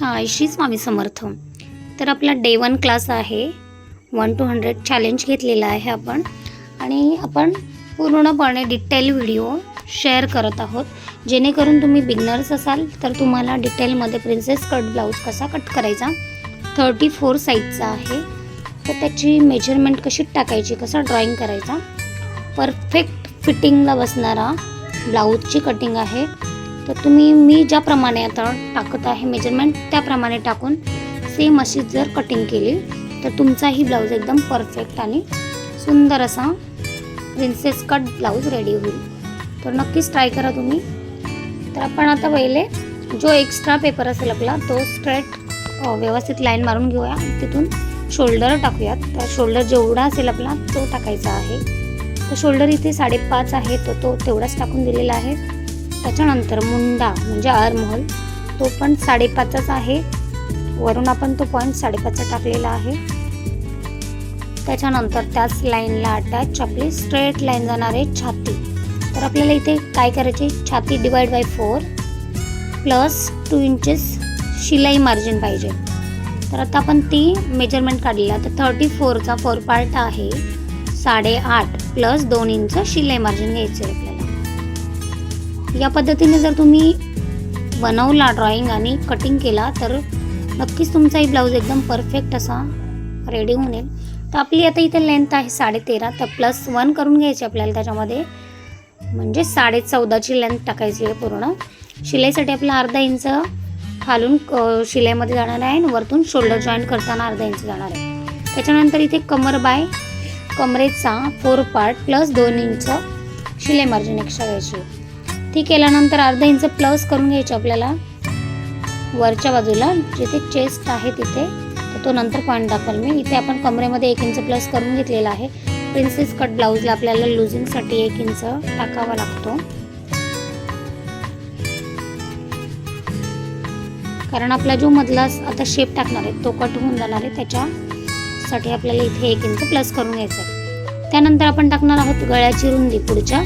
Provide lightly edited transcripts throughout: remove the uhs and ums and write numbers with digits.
श्री स्वामी समर्थ. तर आपला day 1 class आहे. 1 to 100 चॅलेंज घेतलेला आहे आपण आणि आपण पूर्णपणे डिटेल व्हिडिओ शेअर करत आहोत, जेणेकरून तुम्ही बिगनर्स असाल तर तुम्हाला डिटेलमध्ये प्रिन्सेस कट ब्लाऊज कसा कट करायचा 34 साईजचा आहे. तर त्याची मेजरमेंट कशी टाकायची, कसा ड्रॉइंग करायचा, परफेक्ट फिटिंगला बसणारा ब्लाऊजची कटिंग आहे. तर तुम्ही मी ज्याप्रमाणे आता टाकत आहे मेजरमेंट त्याप्रमाणे टाकून सेम अशी जर कटिंग केली तर तुमचाही ब्लाऊज एकदम परफेक्ट आणि सुंदर असा प्रिन्सेस कट ब्लाऊज रेडी होईल. तर नक्कीच ट्राय करा तुम्ही. तर आपण आता पहिले जो एक्स्ट्रा पेपर असेल आपला तो स्ट्रेट व्यवस्थित लाईन मारून घेऊया. तिथून शोल्डर टाकूयात. तर शोल्डर जेवढा असेल आपला तो टाकायचा आहे. तर शोल्डर इथे 5.5 आहे, तो तेवढाच टाकून दिलेला आहे. त्याच्यानंतर मुंडा म्हणजे आर्महोल तो पण 5.5च आहे. वरून आपण तो पॉईंट 5.5चा टाकलेला आहे. त्याच्यानंतर त्याच लाईनला अटॅच आपली स्ट्रेट लाईन जाणार आहे छाती. तर आपल्याला इथे काय करायचे, छाती डिवाइड बाय 4 प्लस 2 इंचेस शिलाई मार्जिन पाहिजे. तर आता आपण ती मेजरमेंट काढलेला. तर 34चा 4 पार्ट आहे 8.5 प्लस 2 इंच शिलाई मार्जिन घ्यायचे आहे आपल्याला. या पद्धतीने जर तुम्ही बनवला ड्रॉइंग आणि कटिंग केला तर नक्कीच तुमचाही ब्लाऊज एकदम परफेक्ट असा रेडी होऊन येईल. तर आपली आता इथे लेंथ आहे 13.5. तर +1 करून घ्यायची आपल्याला त्याच्यामध्ये, म्हणजे 14.5ची लेंथ टाकायची आहे पूर्ण. शिलाईसाठी आपला अर्धा इंच खालून शिलाईमध्ये जाणार आहे आणि वरतून शोल्डर जॉईंट करताना अर्धा इंच जाणार आहे. त्याच्यानंतर इथे कमरेचा 4 पार्ट प्लस 2 इंच शिलाई मार्जिन एक्स्ट्रा घ्यायची. ती केल्यानंतर अर्धा इंच प्लस करून घ्यायची आपल्याला वरच्या बाजूला जिथे चेस्ट आहे तिथे. तर तो नंतर पॉईंट दाखवेल मी. इथे आपण कमरेमध्ये 1 इंच प्लस करून घेतलेला आहे. प्रिन्सेस कट ब्लाऊजला आपल्याला लुझिंगसाठी 1 इंच टाकावा लागतो, कारण आपला जो मधला आता शेप टाकणार आहे तो कट होऊन जाणार आहे. त्याच्यासाठी आपल्याला इथे 1 इंच प्लस करून घ्यायचं आहे. त्यानंतर आपण टाकणार आहोत गळ्याची रुंदी पुढच्या.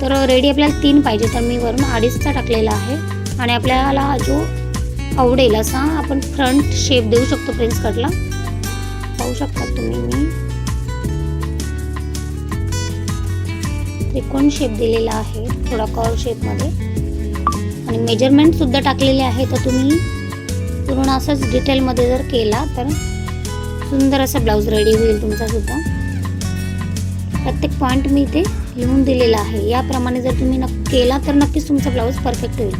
तर रेडी आपल्याला 3 पाहिजे, तर मी वरून 2.5चा टाकलेला आहे. आणि आपल्याला जो आवडेल असा आपण फ्रंट शेप देऊ शकतो प्रिन्स कटला. पाहू शकता तुम्ही मी त्रिकोण शेप दिलेला आहे थोडा कर्व शेपमध्ये आणि मेजरमेंट सुद्धा टाकलेले आहे. तर तुम्ही पूर्ण असंच डिटेलमध्ये जर केला तर सुंदर असा ब्लाऊज रेडी होईल तुमचा सुद्धा. प्रत्येक पॉईंट मी इथे लिहून दिलेला आहे. याप्रमाणे जर तुम्ही केला तर नक्कीच तुमचा ब्लाऊज परफेक्ट होईल.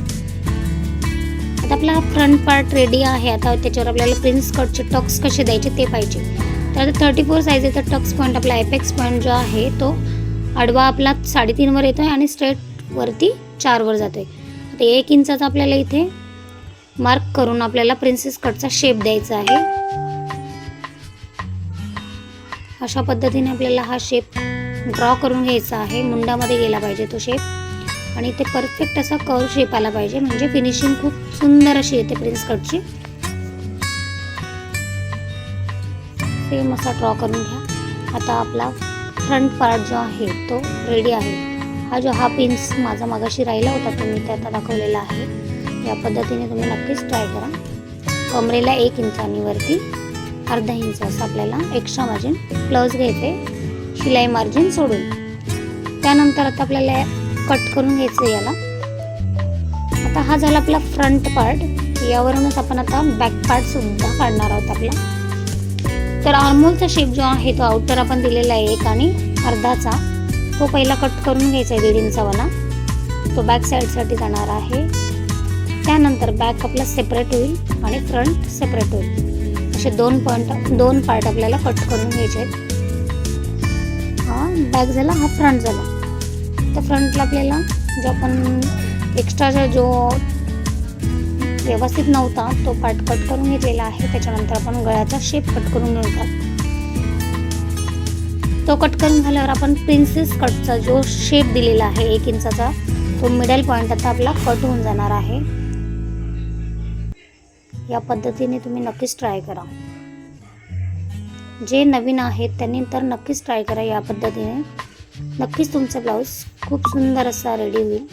आता आपला फ्रंट पार्ट रेडी आहे. आता त्याच्यावर आपल्याला प्रिन्स कटचे टक्स कसे द्यायचे ते पाहिजे. तर आता 34 साईज आहे. तर टक्स पॉईंट आपला एपेक्स पॉईंट जो आहे तो आडवा आपला 3.5 वर येतो आहे आणि स्ट्रेट वरती 4 वर जातो आहे. आता 1 इंचाचा आपल्याला इथे मार्क करून आपल्याला प्रिन्सेस कटचा शेप द्यायचा आहे. अशा पद्धतीने आपल्याला हा शेप ड्रॉ करून घ्यायचा आहे. मुंडामध्ये गेला पाहिजे तो शेप आणि ते परफेक्ट असा कर्व शेप आला पाहिजे, म्हणजे फिनिशिंग खूप सुंदर अशी येते प्रिन्स कटची. सेम असा ड्रॉ करून घ्या. आता आपला फ्रंट पार्ट जो आहे तो रेडी आहे. हा जो हाफ इंच माझा मागाशी राहिला होता तो मी ते आता दाखवलेला आहे. या पद्धतीने तुम्ही नक्कीच ट्राय करा. कमरेला 1 इंच आणि वरती अर्धा इंच असं आपल्याला एक्स्ट्रा मार्जिन प्लस घ्यायचे शिलाई मार्जिन सोडून. त्यानंतर आता आपल्याला कट करून घ्यायचं याला. आता हा झाला आपला फ्रंट पार्ट. यावरूनच आपण आता बॅक पार्ट सुद्धा काढणार आहोत आपला. तर आर्महोलचा शेप जो आहे तो आउटर आपण दिलेला आहे 1 आणि अर्धाचा. तो पहिला कट करून घ्यायचा आहे 1.5 इंचावाला. तो बॅक साईडसाठी जाणार आहे. त्यानंतर बॅक आपला सेपरेट होईल आणि फ्रंट सेपरेट होईल. असे 2 पार्ट आपल्याला कट करून घ्यायचे आहेत. हा बॅक झाला, हा फ्रंट झाला. तर फ्रंटला आपल्याला जो आपण एक्स्ट्राचा जो व्यवस्थित नव्हता तो पार्ट कट करून घेतलेला आहे. त्याच्यानंतर आपण गळ्याचा शेप कट करून घेऊया. तो कट करून झाल्यावर आपण प्रिन्सेस कटचा जो शेप दिलेला आहे 1 इंचाचा तो मिडल पॉईंट आता आपला कट होऊन जाणार आहे. या पद्धतीने तुम्ही नक्कीच ट्राय करा. जे नवीन आहेत त्यांनी तर नक्कीच ट्राय करा. या पद्धतीने नक्कीच तुमचा ब्लाऊज खूप सुंदर असा रेडी होईल.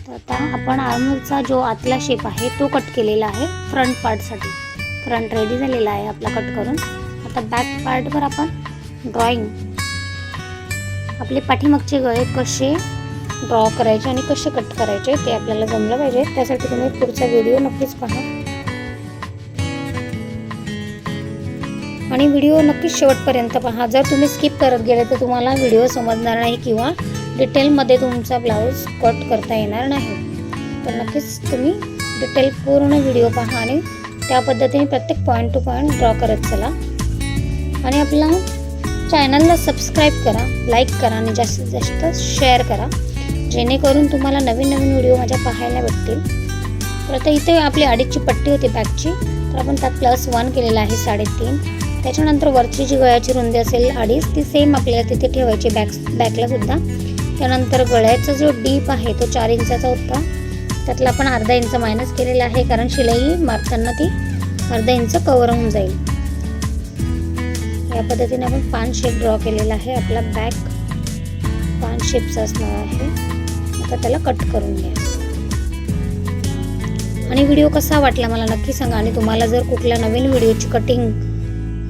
तर आता आपण आर्मचा जो आतला शेप आहे तो कट केलेला आहे फ्रंट पार्टसाठी. फ्रंट रेडी झालेला आहे आपला कट करून. आता बॅक पार्टवर आपण ड्रॉइंग आपले पाठीमागचे गळे कसे ड्रॉ करायचे आणि कसे कट करायचे ते आपल्याला जमलं पाहिजे. त्यासाठी तुम्ही पुढचा व्हिडिओ नक्कीच पहा आणि व्हिडिओ नक्कीच शेवटपर्यंत पहा. जर तुम्ही स्किप करत गेले तर तुम्हाला व्हिडिओ समजणार नाही किंवा डिटेलमध्ये तुमचा ब्लाऊज कट करता येणार नाही. तर नक्कीच तुम्ही डिटेल पूर्ण व्हिडिओ पहा आणि त्या पद्धतीने प्रत्येक पॉईंट टू पॉईंट ड्रॉ करत चला. आणि आपला चॅनलला सबस्क्राईब करा, लाईक करा आणि जास्तीत जास्त शेअर करा, जेणेकरून तुम्हाला नवीन नवीन व्हिडिओ माझ्या पाहायला भेटतील. तर आता इथे आपली अडीचची पट्टी होती बॅकची, तर आपण त्यात +1 केलेला आहे 3.5. त्याच्यानंतर वरची जी गळ्याची रुंदी असेल 2.5 ती सेम आपल्याला तिथे ठेवायची बॅकला सुद्धा. त्यानंतर गळ्याचा जो डीप आहे तो 4 इंचाचा होता, त्यातला आपण अर्धा इंच मायनस केलेला आहे, कारण शिलाई मारताना ती अर्धा इंच कव्हर होऊन जाईल. या पद्धतीने आपण 5 शेप ड्रॉ केलेला आहे. आपला बॅक 5 शेपचा असणार आहे. आता त्याला कट करून घ्या. आणि व्हिडिओ कसा वाटला मला नक्की सांगा. आणि तुम्हाला जर कुठल्या नवीन व्हिडिओची कटिंग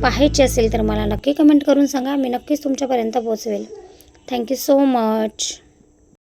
पाहायची असेल तर मला नक्की कमेंट करून सांगा. मी नक्कीच तुमच्यापर्यंत पोहोचवेल. Thank you so much.